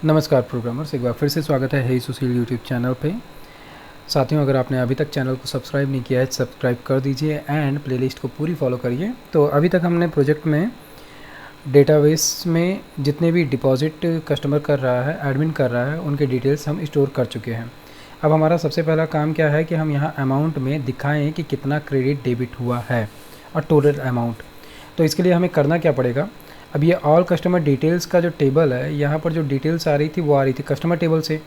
नमस्कार प्रोग्रामर्स, एक बार फिर से स्वागत है सुशील यूट्यूब चैनल पे। साथियों, अगर आपने अभी तक चैनल को सब्सक्राइब नहीं किया है, सब्सक्राइब कर दीजिए एंड प्लेलिस्ट को पूरी फॉलो करिए। तो अभी तक हमने प्रोजेक्ट में डेटाबेस में जितने भी डिपॉजिट कस्टमर कर रहा है, एडमिन कर रहा है, उनके डिटेल्स हम स्टोर कर चुके हैं। अब हमारा सबसे पहला काम क्या है कि हम यहाँ अमाउंट में दिखाएँ कि कितना क्रेडिट डेबिट हुआ है और टोटल अमाउंट। तो इसके लिए हमें करना क्या पड़ेगा, अब ये ऑल कस्टमर डिटेल्स का जो टेबल है, यहाँ पर जो डिटेल्स आ रही थी वो आ रही थी कस्टमर टेबल से।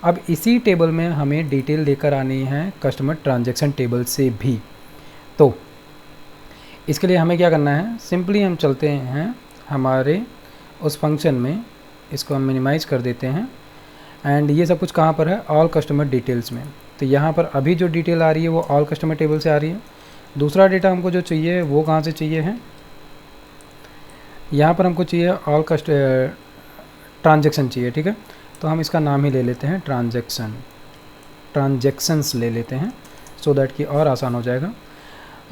अब इसी टेबल में हमें डिटेल लेकर आनी है कस्टमर ट्रांजैक्शन टेबल से भी। तो इसके लिए हमें क्या करना है, सिंपली हम चलते हैं हमारे उस फंक्शन में, इसको हम मिनिमाइज़ कर देते हैं एंड ये सब कुछ कहाँ पर है, ऑल कस्टमर डिटेल्स में। तो यहाँ पर अभी जो डिटेल आ रही है वो ऑल कस्टमर टेबल से आ रही है। दूसरा डेटा हमको जो चाहिए वो कहाँ से चाहिए है, यहाँ पर हमको चाहिए ऑल ट्रांजैक्शन चाहिए। ठीक है, तो हम इसका नाम ही ले लेते हैं ट्रांजैक्शंस ले लेते हैं, सो दैट कि और आसान हो जाएगा।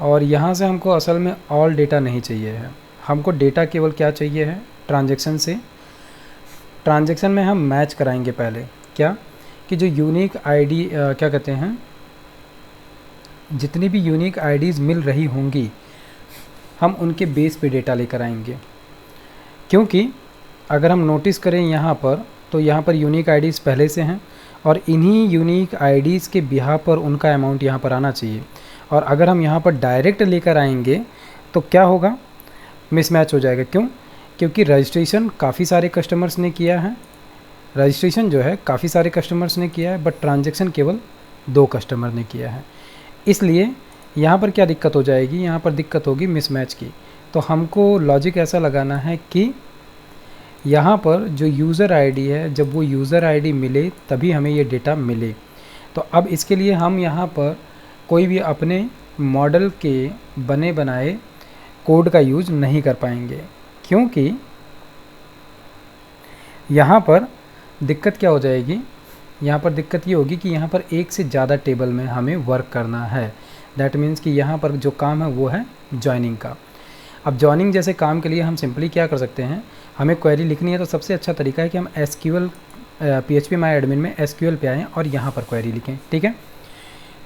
और यहाँ से हमको असल में ऑल डेटा नहीं चाहिए है, हमको डेटा केवल क्या चाहिए है, ट्रांजैक्शन से। ट्रांजैक्शन में हम मैच कराएंगे पहले क्या, कि जो यूनिक आईडी क्या कहते हैं, जितनी भी यूनिक आईडीज़ मिल रही होंगी हम उनके बेस पे डेटा लेकर आएंगे। क्योंकि अगर हम नोटिस करें यहाँ पर, तो यहाँ पर यूनिक आईडीज़ पहले से हैं और इन्हीं यूनिक आईडीज़ के बिहार पर उनका अमाउंट यहाँ पर आना चाहिए। और अगर हम यहाँ पर डायरेक्ट लेकर आएंगे तो क्या होगा, मिसमैच हो जाएगा। क्यों? क्योंकि रजिस्ट्रेशन काफ़ी सारे कस्टमर्स ने किया है, रजिस्ट्रेशन जो है काफ़ी सारे कस्टमर्स ने किया है, बट ट्रांजैक्शन केवल 2 कस्टमर ने किया है। इसलिए यहाँ पर क्या दिक्कत हो जाएगी, यहाँ पर दिक्कत होगी मिसमैच की। तो हमको लॉजिक ऐसा लगाना है कि यहाँ पर जो यूज़र आईडी है, जब वो यूज़र आईडी मिले तभी हमें ये डेटा मिले। तो अब इसके लिए हम यहाँ पर कोई भी अपने मॉडल के बने बनाए कोड का यूज़ नहीं कर पाएंगे, क्योंकि यहाँ पर दिक्कत क्या हो जाएगी, यहाँ पर दिक्कत ये होगी कि यहाँ पर एक से ज़्यादा टेबल में हमें वर्क करना है। दैट मीन्स कि यहाँ पर जो काम है वो है जॉइनिंग का। अब जॉइनिंग जैसे काम के लिए हम सिंपली क्या कर सकते हैं, हमें क्वेरी लिखनी है तो सबसे अच्छा तरीका है कि हम SQL PHP माई एडमिन में SQL पे आएँ और यहाँ पर क्वेरी लिखें। ठीक है,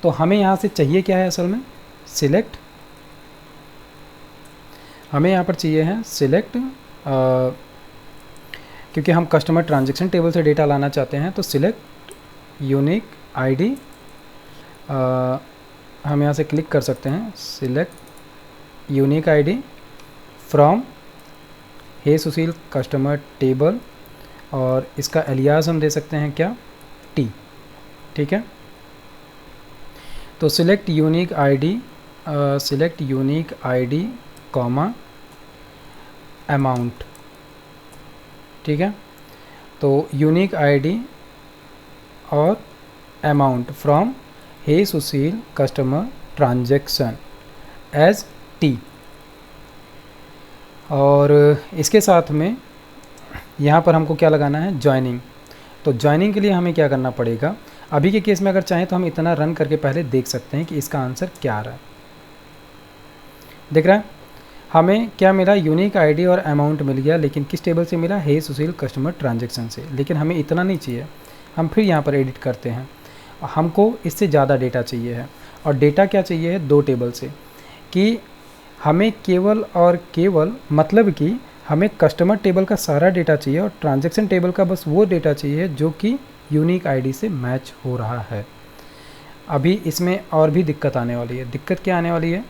तो हमें यहाँ से चाहिए क्या है, असल में सिलेक्ट, हमें यहाँ पर चाहिए है सिलेक्ट, क्योंकि हम कस्टमर ट्रांजैक्शन टेबल से डेटा लाना चाहते हैं। तो सिलेक्ट यूनिक आईडी, हम यहाँ से क्लिक कर सकते हैं, select unique ID from Sushil customer table, और इसका एलियास हम दे सकते हैं क्या, टी। ठीक है, तो select unique ID comma amount. ठीक है, तो यूनिक आईडी और amount from Sushil customer transaction as T. और इसके साथ में यहाँ पर हमको क्या लगाना है, जॉइनिंग। तो जॉइनिंग के लिए हमें क्या करना पड़ेगा, अभी के केस में अगर चाहें तो हम इतना रन करके पहले देख सकते हैं कि इसका आंसर क्या आ रहा है। दिख रहा है हमें क्या मिला, यूनिक आईडी और अमाउंट मिल गया, लेकिन किस टेबल से मिला, सुशील कस्टमर ट्रांजैक्शन से। लेकिन हमें इतना नहीं चाहिए, हम फिर यहाँ पर एडिट करते हैं, हमको इससे ज़्यादा डेटा चाहिए है। और डेटा क्या चाहिए है, 2 टेबल से, कि हमें केवल और केवल, मतलब कि हमें कस्टमर टेबल का सारा डेटा चाहिए और ट्रांजैक्शन टेबल का बस वो डेटा चाहिए जो कि यूनिक आईडी से मैच हो रहा है। अभी इसमें और भी दिक्कत आने वाली है। दिक्कत क्या आने वाली है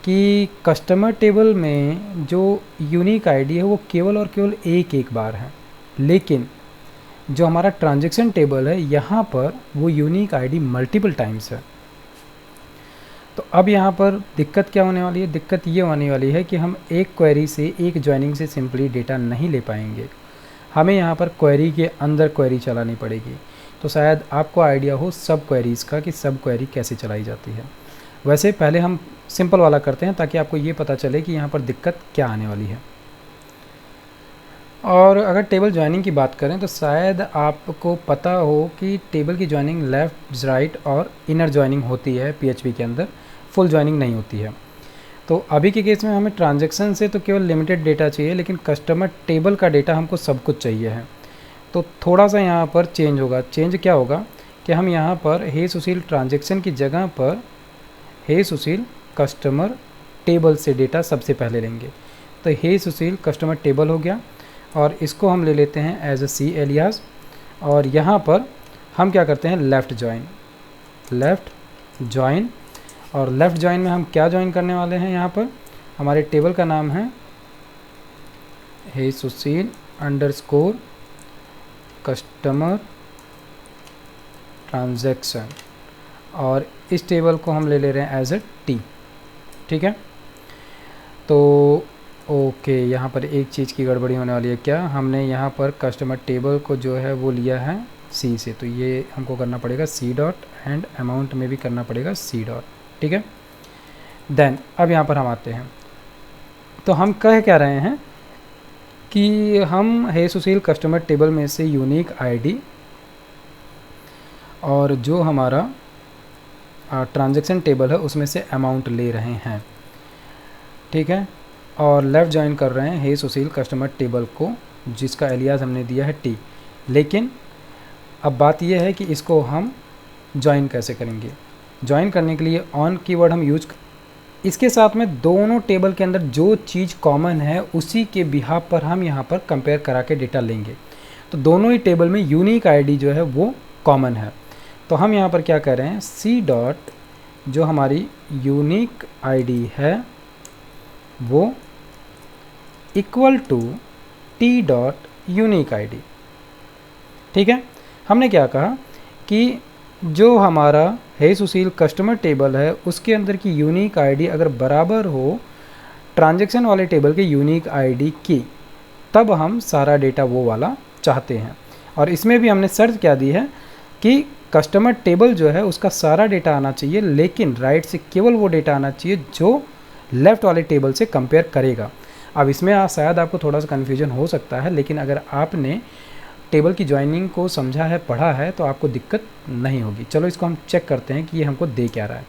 कि कस्टमर टेबल में जो यूनिक आईडी है वो केवल और केवल एक बार है, लेकिन जो हमारा ट्रांजैक्शन टेबल है यहाँ पर वो यूनिक आईडी मल्टीपल टाइम्स है। तो अब यहाँ पर दिक्कत क्या होने वाली है, दिक्कत ये होने वाली है कि हम एक क्वेरी से, एक जॉइनिंग से सिंपली डेटा नहीं ले पाएंगे, हमें यहाँ पर क्वेरी के अंदर क्वेरी चलानी पड़ेगी। तो शायद आपको आइडिया हो सब क्वेरीज़ का कि सब क्वेरी कैसे चलाई जाती है। वैसे पहले हम सिंपल वाला करते हैं ताकि आपको ये पता चले कि यहाँ पर दिक्कत क्या आने वाली है। और अगर टेबल ज्वाइनिंग की बात करें तो शायद आपको पता हो कि टेबल की ज्वाइनिंग लेफ़्ट, राइट और इनर ज्वाइनिंग होती है PHP के अंदर, फुल ज्वाइनिंग नहीं होती है। तो अभी के केस में हमें ट्रांजैक्शन से तो केवल लिमिटेड डेटा चाहिए, लेकिन कस्टमर टेबल का डेटा हमको सब कुछ चाहिए है। तो थोड़ा सा यहाँ पर चेंज होगा। चेंज क्या होगा कि हम यहाँ पर हे सुशील ट्रांजैक्शन की जगह पर हे सुशील कस्टमर टेबल से डेटा सबसे पहले लेंगे। तो हे सुशील कस्टमर टेबल हो गया और इसको हम ले लेते हैं एज अ सी एलियास। और यहाँ पर हम क्या करते हैं, लेफ़्ट ज्वाइन। और लेफ़्ट ज्वाइन में हम क्या ज्वाइन करने वाले हैं, यहाँ पर हमारे टेबल का नाम है हे सुशील अंडरस्कोर कस्टमर ट्रांजैक्शन और इस टेबल को हम ले ले रहे हैं एज अ टी। ठीक है, तो ओके, यहाँ पर एक चीज़ की गड़बड़ी होने वाली है। क्या, हमने यहाँ पर कस्टमर टेबल को जो है वो लिया है सी से, तो ये हमको करना पड़ेगा सी डॉट एंड अमाउंट में भी करना पड़ेगा सी डॉट। ठीक है, देन अब यहाँ पर हम आते हैं। तो हम कह क्या रहे हैं कि हम हे सुशील कस्टमर टेबल में से यूनिक आईडी और जो हमारा ट्रांजैक्शन टेबल है उसमें से अमाउंट ले रहे हैं। ठीक है, और लेफ़्ट ज्वाइन कर रहे हैं हे सुशील कस्टमर टेबल को जिसका एलियास हमने दिया है टी। लेकिन अब बात यह है कि इसको हम ज्वाइन कैसे करेंगे। ज्वाइन करने के लिए ऑन कीवर्ड हम यूज, इसके साथ में दोनों टेबल के अंदर जो चीज़ कॉमन है उसी के बिहाफ पर हम यहाँ पर कंपेयर करा के डेटा लेंगे। तो दोनों ही टेबल में यूनिक आईडी जो है वो कॉमन है। तो हम यहाँ पर क्या कर रहे हैं, सी डॉट जो हमारी यूनिक आईडी है वो equal to T dot unique ID. ठीक है, हमने क्या कहा कि जो हमारा हे सुशील कस्टमर टेबल है उसके अंदर की यूनिक आईडी अगर बराबर हो ट्रांजैक्शन वाले टेबल के यूनिक आईडी की, तब हम सारा डेटा वो वाला चाहते हैं। और इसमें भी हमने शर्त क्या दी है कि कस्टमर टेबल जो है उसका सारा डेटा आना चाहिए, लेकिन राइट से केवल वो डेटा आना चाहिए जो लेफ़्ट वाले टेबल से कंपेयर करेगा। अब इसमें शायद आपको थोड़ा सा कन्फ्यूजन हो सकता है, लेकिन अगर आपने टेबल की ज्वाइनिंग को समझा है, पढ़ा है, तो आपको दिक्कत नहीं होगी। चलो इसको हम चेक करते हैं कि ये हमको दे क्या रहा है।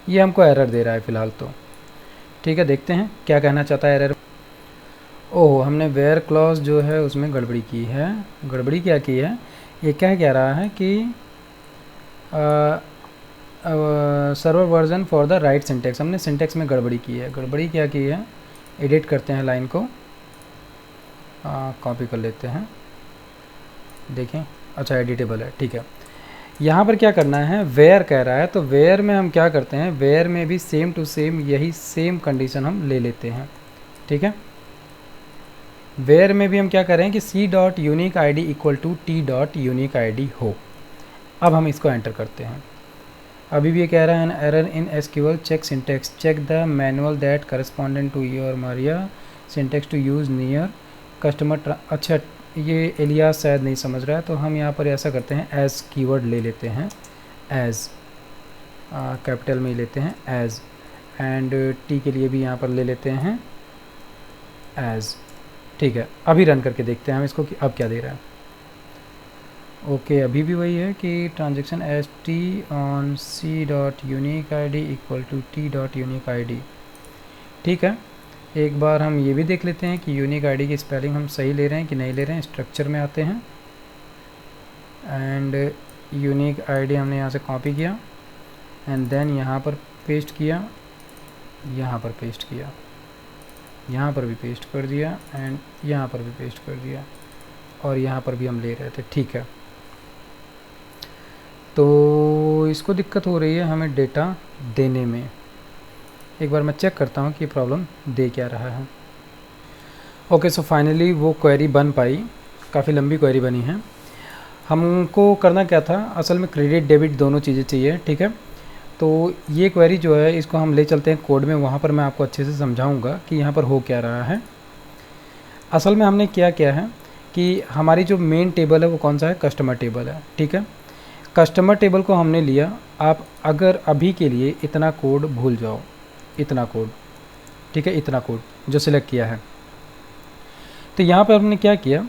ये हमको एरर दे रहा है फ़िलहाल तो। ठीक है, देखते हैं क्या कहना चाहता है एरर। ओह, हमने वेयर क्लॉज जो है उसमें गड़बड़ी की है। गड़बड़ी क्या की है, ये कह रहा है कि server version for the right syntax. हमने सिंटेक्स में गड़बड़ी की है। गड़बड़ी क्या की है, एडिट करते हैं लाइन को, कॉपी कर लेते हैं, देखें, अच्छा एडिटेबल है। ठीक है, यहाँ पर क्या करना है, वेयर कह रहा है, तो वेयर में हम क्या करते हैं, वेयर में भी सेम टू सेम यही सेम कंडीशन हम ले लेते हैं। ठीक है, वेयर में भी हम क्या करें कि C dot unique I D equal to T dot unique I D हो। अब हम इसको एंटर करते हैं। अभी भी ये कह रहा है error in SQL, check syntax, check the manual that correspondent to your Maria syntax to use near customer. अच्छा, ये एलियास शायद नहीं समझ रहा है, तो हम यहाँ पर ऐसा करते हैं एज कीवर्ड ले लेते हैं, एज कैपिटल में लेते हैं एज, एंड टी के लिए भी यहाँ पर ले लेते हैं एज। ठीक है, अभी रन करके देखते हैं हम इसको कि अब क्या दे रहा है। ओके, अभी भी वही है कि transaction as T on C dot unique I D equal to T dot unique I D. ठीक है, एक बार हम ये भी देख लेते हैं कि यूनिक आईडी की स्पेलिंग हम सही ले रहे हैं कि नहीं ले रहे हैं। स्ट्रक्चर में आते हैं एंड यूनिक आईडी हमने यहाँ से कॉपी किया एंड देन यहाँ पर पेस्ट किया, यहाँ पर पेस्ट किया, यहाँ पर भी पेस्ट कर दिया एंड यहाँ पर भी पेस्ट कर दिया और यहाँ पर भी हम ले रहे थे। ठीक है, तो इसको दिक्कत हो रही है हमें डेटा देने में। एक बार मैं चेक करता हूँ कि प्रॉब्लम दे क्या रहा है। ओके, सो फाइनली वो क्वेरी बन पाई, काफ़ी लंबी क्वेरी बनी है। हमको करना क्या था, असल में क्रेडिट डेबिट दोनों चीज़ें चाहिए। ठीक है, तो ये क्वेरी जो है इसको हम ले चलते हैं कोड में, वहाँ पर मैं आपको अच्छे से समझाऊँगा कि यहाँ पर हो क्या रहा है। असल में हमने क्या किया है कि हमारी जो मेन टेबल है वो कौन सा है, कस्टमर टेबल है। ठीक है, कस्टमर टेबल को हमने लिया। आप अगर अभी के लिए इतना कोड भूल जाओ, इतना कोड, ठीक है, इतना कोड जो सिलेक्ट किया है, तो यहाँ पर हमने क्या किया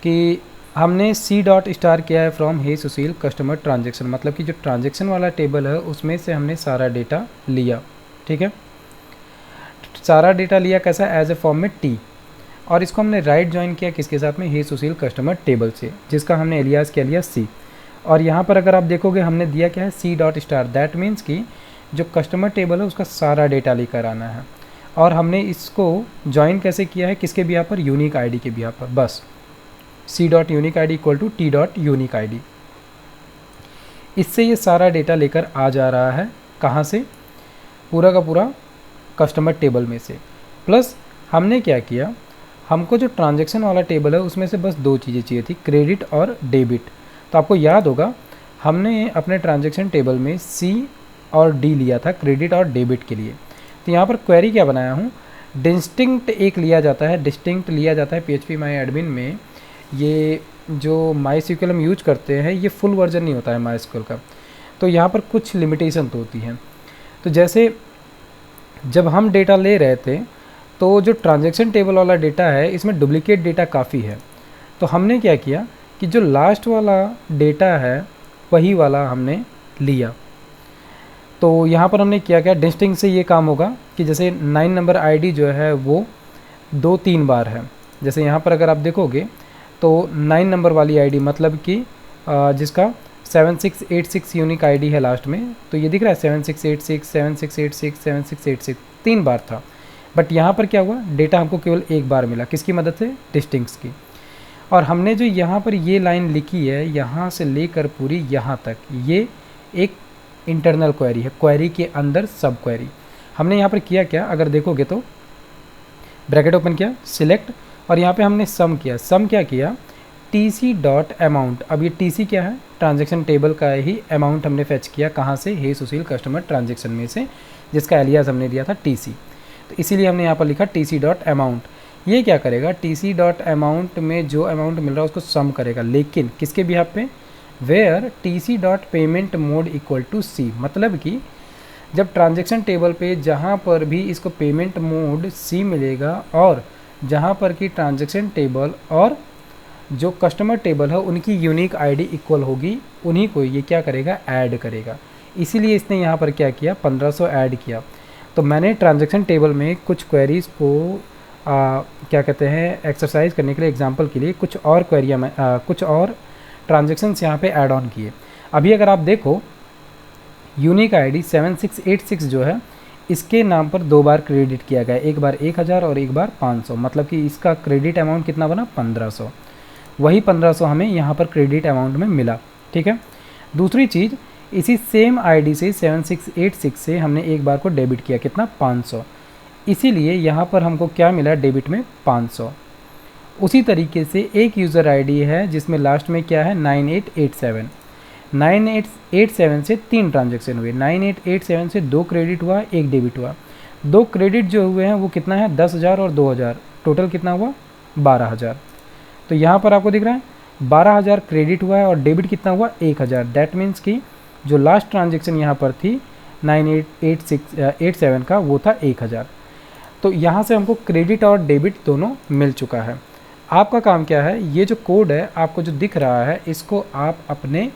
कि हमने सी डॉट स्टार किया है फ्रॉम हे सुशील कस्टमर ट्रांजैक्शन, मतलब कि जो ट्रांजैक्शन वाला टेबल है उसमें से हमने सारा डेटा लिया। ठीक है, सारा डेटा लिया कैसा, एज ए फॉर्म में टी। और इसको हमने राइट ज्वाइन किया किसके साथ में, हे सुशील कस्टमर टेबल से, जिसका हमने एलियास क्या लिया सी। और यहाँ पर अगर आप देखोगे हमने दिया क्या है C dot star, that means कि जो कस्टमर टेबल है उसका सारा डेटा लेकर आना है। और हमने इसको ज्वाइन कैसे किया है, किसके बिहा पर, यूनिक आईडी के बिहा पर, बस C dot unique ID equal to T dot unique ID. इससे ये सारा डेटा लेकर आ जा रहा है कहाँ से, पूरा का पूरा कस्टमर टेबल में से। प्लस हमने क्या किया, हमको जो ट्रांजैक्शन वाला टेबल है उसमें से बस दो चीज़ें चाहिए थी, क्रेडिट और डेबिट। तो आपको याद होगा हमने अपने ट्रांजैक्शन टेबल में सी और डी लिया था क्रेडिट और डेबिट के लिए। तो यहाँ पर क्वेरी क्या बनाया हूँ, डिस्टिंक्ट एक लिया जाता है, डिस्टिंक्ट लिया जाता है PHP माई एडमिन में। ये जो MySQL हम यूज करते हैं ये फुल वर्जन नहीं होता है MySQL का, तो यहाँ पर कुछ लिमिटेशन तो होती हैं। तो जैसे जब हम डेटा ले रहे थे तो जो ट्रांजैक्शन टेबल वाला डेटा है इसमें डुप्लीकेट डेटा काफ़ी है। तो हमने क्या किया कि जो लास्ट वाला डेटा है वही वाला हमने लिया। तो यहाँ पर हमने क्या डिस्टिंक्ट से ये काम होगा कि जैसे 9 नंबर आईडी जो है वो 2-3 बार है। जैसे यहाँ पर अगर आप देखोगे तो 9 नंबर वाली आईडी मतलब कि जिसका 7686 यूनिक आईडी है लास्ट में, तो ये दिख रहा है 7686 7686 7686 3 बार था। बट यहाँ पर क्या हुआ, डेटा हमको केवल एक बार मिला, किसकी मदद से, डिस्टिंक्ट्स की। और हमने जो यहाँ पर ये लाइन लिखी है यहाँ से लेकर पूरी यहाँ तक, ये एक इंटरनल क्वेरी है, क्वेरी के अंदर सब क्वेरी। हमने यहाँ पर किया क्या, अगर देखोगे तो ब्रैकेट ओपन किया, सिलेक्ट, और यहाँ पे हमने सम किया। सम क्या किया, TC डॉट अमाउंट। अब ये TC क्या है, ट्रांजैक्शन टेबल का ही अमाउंट हमने फेच किया, कहाँ से, हे सुशील कस्टमर ट्रांजैक्शन में से, जिसका एलियास हमने दिया था TC। तो इसीलिए हमने यहाँ पर लिखा TC डॉट अमाउंट। ये क्या करेगा, TC डॉट अमाउंट में जो अमाउंट मिल रहा है उसको सम करेगा, लेकिन किसके बिहाफ पे, where TC dot payment mode equal to C। मतलब कि जब ट्रांजैक्शन टेबल पे जहाँ पर भी इसको पेमेंट मोड C मिलेगा और जहाँ पर कि ट्रांजैक्शन टेबल और जो कस्टमर टेबल है उनकी यूनिक आईडी इक्वल होगी, उन्हीं को ये क्या करेगा, ऐड करेगा। इसीलिए इसने यहाँ पर क्या किया, 1500 ऐड किया। तो मैंने ट्रांजैक्शन टेबल में कुछ क्वेरीज़ को क्या कहते हैं एक्सरसाइज करने के लिए, एग्जांपल के लिए कुछ और क्वेरियाँ कुछ और ट्रांजैक्शंस यहाँ पे ऐड ऑन किए। अभी अगर आप देखो यूनिक आईडी 7686 जो है इसके नाम पर 2 बार क्रेडिट किया गया, एक बार 1000 और एक बार 500, मतलब कि इसका क्रेडिट अमाउंट कितना बना, 1500। वही 1500 हमें यहाँ पर क्रेडिट अमाउंट में मिला, ठीक है। दूसरी चीज़, इसी सेम आईडी से 7686 से हमने एक बार को डेबिट किया, कितना, 500। इसीलिए यहाँ पर हमको क्या मिला, डेबिट में 500। उसी तरीके से एक यूज़र आईडी है जिसमें लास्ट में क्या है, 9887। 9887 से 3 ट्रांजैक्शन हुए, 9887 से 2 क्रेडिट हुआ, 1 डेबिट हुआ। 2 क्रेडिट जो हुए हैं वो कितना है, 10,000 और 2,000, टोटल कितना हुआ, 12,000। तो यहाँ पर आपको दिख रहा है 12,000 क्रेडिट हुआ है और डेबिट कितना हुआ, 1,000। दैट मीन्स कि जो लास्ट ट्रांजैक्शन यहाँ पर थी 9887 का वो था 1,000। तो यहाँ से हमको क्रेडिट और डेबिट दोनों मिल चुका है। आपका काम क्या है, ये जो कोड है आपको जो दिख रहा है इसको आप अपने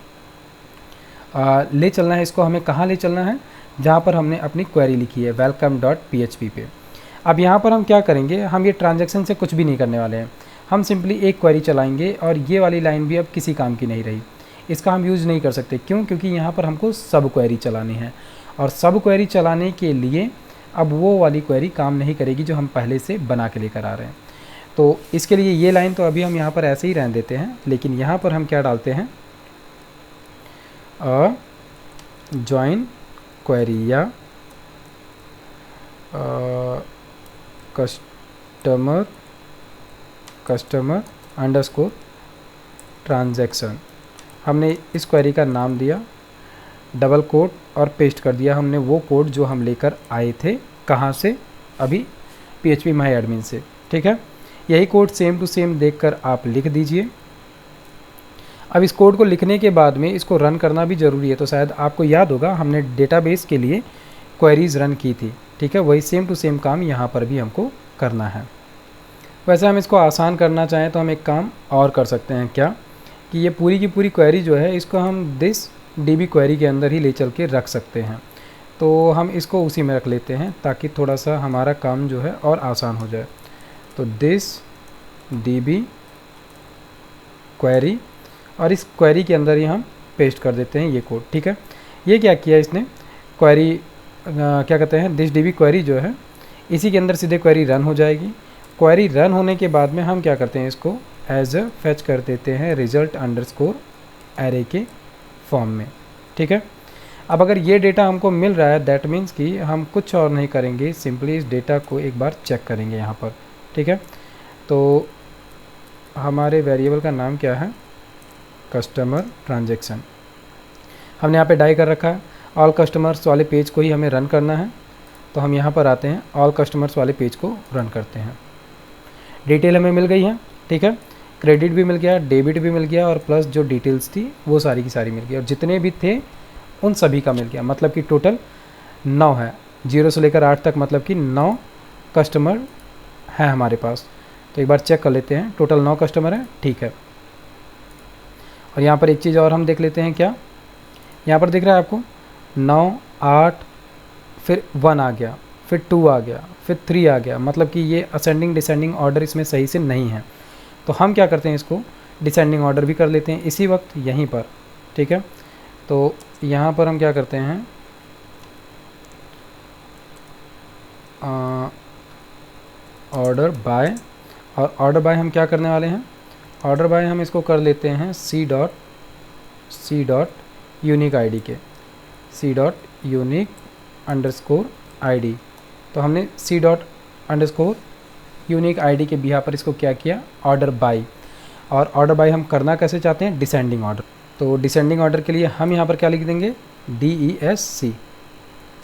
ले चलना है। इसको हमें कहाँ ले चलना है, जहाँ पर हमने अपनी क्वेरी लिखी है welcome.php पे। अब यहाँ पर हम क्या करेंगे, हम ये ट्रांजैक्शन से कुछ भी नहीं करने वाले हैं, हम सिंपली एक क्वेरी चलाएंगे और ये वाली लाइन भी अब किसी काम की नहीं रही, इसका हम यूज़ नहीं कर सकते। क्यों, क्योंकि यहाँ पर हमको सब क्वेरी चलानी है और सब क्वेरी चलाने के लिए अब वो वाली क्वेरी काम नहीं करेगी जो हम पहले से बना के लेकर आ रहे हैं। तो इसके लिए ये लाइन तो अभी हम यहाँ पर ऐसे ही रहने देते हैं, लेकिन यहाँ पर हम क्या डालते हैं, ज्वाइन क्वेरी या कस्टमर अंडरस्कोर ट्रांजैक्शन। हमने इस क्वेरी का नाम दिया, डबल कोट और पेस्ट कर दिया हमने वो कोड जो हम लेकर आए थे, कहाँ से, अभी PHP माई एडमिन से, ठीक है। यही कोड सेम टू सेम देखकर आप लिख दीजिए। अब इस कोड को लिखने के बाद में इसको रन करना भी ज़रूरी है। तो शायद आपको याद होगा हमने डेटाबेस के लिए क्वेरीज़ रन की थी, ठीक है। वही सेम टू सेम काम यहाँ पर भी हमको करना है। वैसे हम इसको आसान करना चाहें तो हम एक काम और कर सकते हैं, क्या कि ये पूरी की पूरी क्वेरी जो है इसको हम दिस DB क्वेरी के अंदर ही ले चल के रख सकते हैं। तो हम इसको उसी में रख लेते हैं ताकि थोड़ा सा हमारा काम जो है और आसान हो जाए। तो दिस DB क्वेरी, और इस क्वेरी के अंदर ही हम पेस्ट कर देते हैं ये कोड। ठीक है, ये क्या किया इसने, क्वेरी क्या कहते हैं, दिस DB क्वेरी जो है इसी के अंदर सीधे क्वेरी रन हो जाएगी। क्वेरी रन होने के बाद में हम क्या करते हैं, इसको एज अ फैच कर देते हैं रिजल्ट अंडरस्कोर एरे के फॉर्म में। ठीक है, अब अगर ये डेटा हमको मिल रहा है दैट मीन्स कि हम कुछ और नहीं करेंगे, सिंपली इस डेटा को एक बार चेक करेंगे यहाँ पर। ठीक है, तो हमारे वेरिएबल का नाम क्या है, कस्टमर ट्रांजैक्शन। हमने यहाँ पे डाई कर रखा है, ऑल कस्टमर्स वाले पेज को ही हमें रन करना है, तो हम यहाँ पर आते हैं, ऑल कस्टमर्स वाले पेज को रन करते हैं। डिटेल हमें मिल गई है। ठीक है, क्रेडिट भी मिल गया, डेबिट भी मिल गया, और प्लस जो डिटेल्स थी वो सारी की सारी मिल गई, और जितने भी थे उन सभी का मिल गया, मतलब कि टोटल 9 है, 0 से लेकर 8 तक, मतलब कि 9 कस्टमर हैं हमारे पास। तो एक बार चेक कर लेते हैं, टोटल 9 कस्टमर हैं। ठीक है, और यहाँ पर एक चीज़ और हम देख लेते हैं, क्या यहाँ पर दिख रहा है आपको, 9, 8, फिर 1 आ गया, फिर 2 आ गया, फिर 3 आ गया, मतलब कि ये असेंडिंग डिसेंडिंग ऑर्डर इसमें सही से नहीं है। तो हम क्या करते हैं, इसको डिसेंडिंग ऑर्डर भी कर लेते हैं इसी वक्त यहीं पर। ठीक है, तो यहाँ पर हम क्या करते हैं, ऑर्डर बाय, और ऑर्डर बाय हम क्या करने वाले हैं, ऑर्डर बाय हम इसको कर लेते हैं सी डॉट यूनिक आईडी के, C dot unique underscore ID. तो हमने C dot underscore unique ID के बिहा पर इसको क्या किया, ऑर्डर बाय। और ऑर्डर बाय हम करना कैसे चाहते हैं, डिसेंडिंग ऑर्डर। तो डिसेंडिंग ऑर्डर के लिए हम यहाँ पर क्या लिख देंगे, DESC।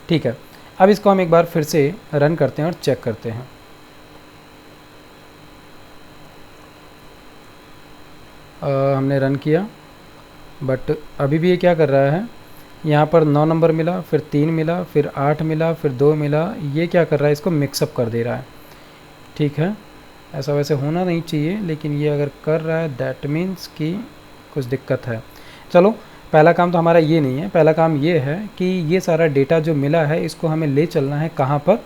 ठीक है, अब इसको हम एक बार फिर से रन करते हैं और चेक करते हैं। हमने रन किया, बट अभी भी ये क्या कर रहा है, यहाँ पर 9 नंबर मिला, फिर 3 मिला, फिर 8 मिला, फिर 2 मिला, ये क्या कर रहा है, इसको मिक्सअप कर दे रहा है। ठीक है, ऐसा वैसे होना नहीं चाहिए, लेकिन ये अगर कर रहा है दैट मीन्स कि कुछ दिक्कत है। चलो, पहला काम तो हमारा ये नहीं है, पहला काम ये है कि ये सारा डेटा जो मिला है इसको हमें ले चलना है कहाँ पर,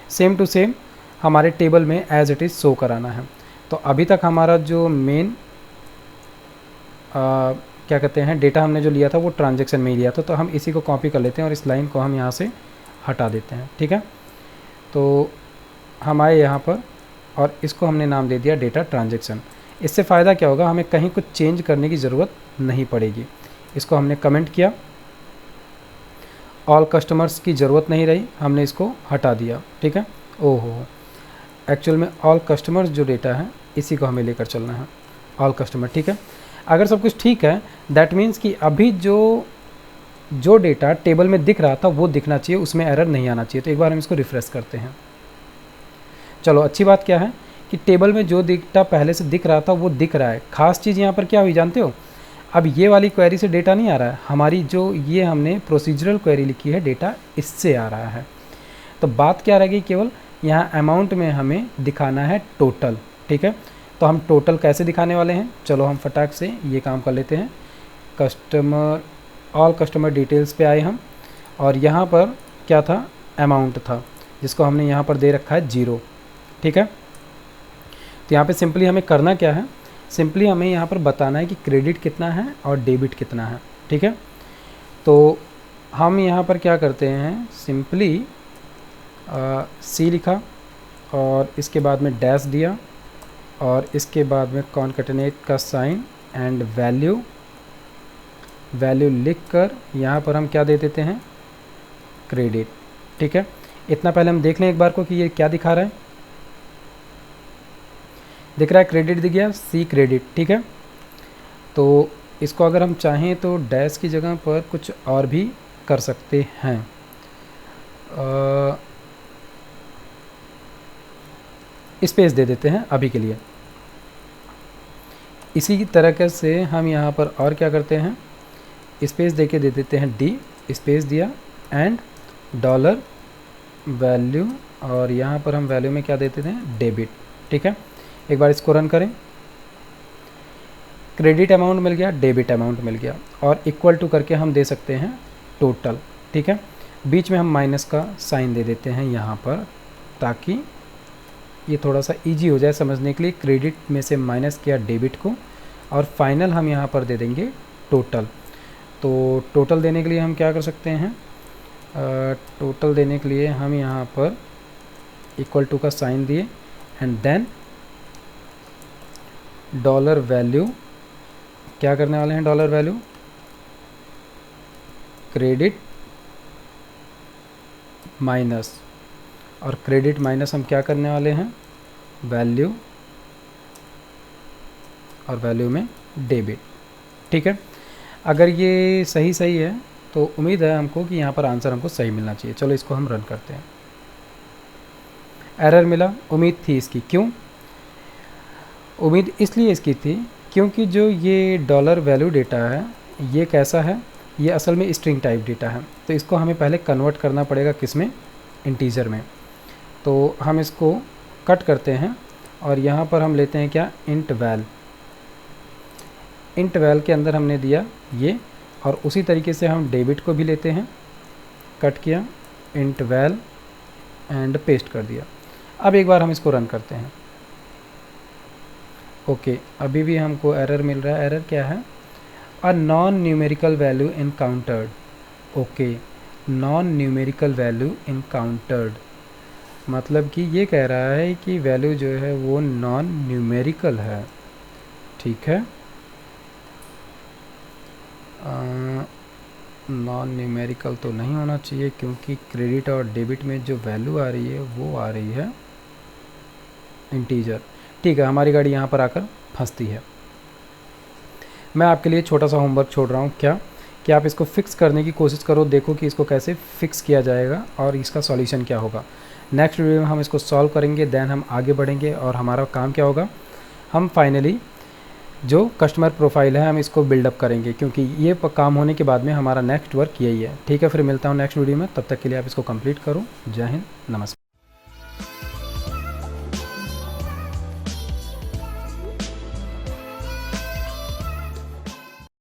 सेम टू सेम हमारे टेबल में एज इट इज़ शो कराना है। तो अभी तक हमारा जो मेन क्या कहते हैं, डेटा हमने जो लिया था वो ट्रांजैक्शन में ही लिया था, तो हम इसी को कॉपी कर लेते हैं और इस लाइन को हम यहाँ से हटा देते हैं। ठीक है, तो हम आए यहाँ पर और इसको हमने नाम दे दिया डेटा ट्रांजैक्शन। इससे फ़ायदा क्या होगा, हमें कहीं कुछ चेंज करने की ज़रूरत नहीं पड़ेगी। इसको हमने कमेंट किया, ऑल कस्टमर्स की ज़रूरत नहीं रही, हमने इसको हटा दिया। ठीक है, ओहो, एक्चुअल में ऑल कस्टमर्स जो डेटा है इसी को हमें लेकर चलना है, ऑल कस्टमर। ठीक है, अगर सब कुछ ठीक है दैट मीन्स कि अभी जो डेटा टेबल में दिख रहा था वो दिखना चाहिए, उसमें एरर नहीं आना चाहिए। तो एक बार हम इसको रिफ्रेश करते हैं। चलो, अच्छी बात क्या है कि टेबल में जो डेटा पहले से दिख रहा था वो दिख रहा है। खास चीज़ यहाँ पर क्या हुई जानते हो, अब ये वाली क्वेरी से डेटा नहीं आ रहा है, हमारी जो ये हमने प्रोसीजरल क्वेरी लिखी है डेटा इससे आ रहा है। तो बात क्या रहेगी, केवल यहाँ अमाउंट में हमें दिखाना है टोटल। ठीक है, तो हम टोटल कैसे दिखाने वाले हैं, चलो हम फटाक से ये काम कर लेते हैं। कस्टमर, ऑल कस्टमर डिटेल्स पे आए हम, और यहाँ पर क्या था, अमाउंट था, जिसको हमने यहाँ पर दे रखा है 0। ठीक है, तो यहाँ पे सिंपली हमें करना क्या है, सिंपली हमें यहाँ पर बताना है कि क्रेडिट कितना है और डेबिट कितना है। ठीक है, तो हम यहाँ पर क्या करते हैं, सिंपली सी लिखा और इसके बाद में डैश दिया और इसके बाद में कॉन्कैटिनेट का साइन एंड वैल्यू लिख कर यहाँ पर हम क्या दे देते हैं, क्रेडिट। ठीक है, इतना पहले हम देख लें एक बार को कि ये क्या दिखा रहा है। दिख रहा है क्रेडिट दिख गया, सी क्रेडिट। ठीक है, तो इसको अगर हम चाहें तो डैश की जगह पर कुछ और भी कर सकते हैं। स्पेस दे देते हैं अभी के लिए। इसी तरह से हम यहाँ पर और क्या करते हैं, स्पेस दे के दे देते हैं डी, स्पेस दिया एंड डॉलर वैल्यू, और यहाँ पर हम वैल्यू में क्या देते हैं, डेबिट। ठीक है, एक बार इसको रन करें, क्रेडिट अमाउंट मिल गया, डेबिट अमाउंट मिल गया, और इक्वल टू करके हम दे सकते हैं टोटल। ठीक है, बीच में हम माइनस का साइन दे देते हैं यहाँ पर, ताकि ये थोड़ा सा इजी हो जाए समझने के लिए, क्रेडिट में से माइनस किया डेबिट को, और फाइनल हम यहाँ पर दे देंगे टोटल। तो टोटल देने के लिए हम क्या कर सकते हैं, टोटल देने के लिए हम यहाँ पर इक्वल टू का साइन दिए एंड देन डॉलर वैल्यू, क्या करने वाले हैं, डॉलर वैल्यू क्रेडिट माइनस, और क्रेडिट माइनस हम क्या करने वाले हैं, वैल्यू, और वैल्यू में डेबिट। ठीक है, अगर ये सही सही है तो उम्मीद है हमको कि यहाँ पर आंसर हमको सही मिलना चाहिए। चलो इसको हम रन करते हैं। एरर मिला, उम्मीद थी इसकी, क्यों उम्मीद इसलिए इसकी थी क्योंकि जो ये डॉलर वैल्यू डेटा है ये कैसा है, ये असल में स्ट्रिंग टाइप डेटा है, तो इसको हमें पहले कन्वर्ट करना पड़ेगा किस में, इंटीजर में। तो हम इसको कट करते हैं और यहाँ पर हम लेते हैं क्या, इंट वैल। इंट वैल के अंदर हमने दिया ये, और उसी तरीके से हम डेबिट को भी लेते हैं, कट किया इंट वैल एंड पेस्ट कर दिया। अब एक बार हम इसको रन करते हैं। ओके, अभी भी हमको एरर मिल रहा है। एरर क्या है, a non numerical value encountered. Okay, non numerical value encountered मतलब कि ये कह रहा है कि वैल्यू जो है वो नॉन न्यूमेरिकल है। ठीक है, नॉन न्यूमेरिकल तो नहीं होना चाहिए क्योंकि क्रेडिट और डेबिट में जो वैल्यू आ रही है वो आ रही है इंटीजर। ठीक है, हमारी गाड़ी यहाँ पर आकर फंसती है। मैं आपके लिए छोटा सा होमवर्क छोड़ रहा हूँ, क्या कि आप इसको फिक्स करने की कोशिश करो, देखो कि इसको कैसे फिक्स किया जाएगा और इसका सॉल्यूशन क्या होगा। नेक्स्ट वीडियो में हम इसको सॉल्व करेंगे, देन हम आगे बढ़ेंगे और हमारा काम क्या होगा, हम फाइनली जो कस्टमर प्रोफाइल है हम इसको बिल्डअप करेंगे, क्योंकि ये काम होने के बाद में हमारा नेक्स्ट वर्क यही है। ठीक है, फिर मिलता हूँ नेक्स्ट वीडियो में, तब तक के लिए आप इसको कंप्लीट करो। जय हिंद, नमस्कार।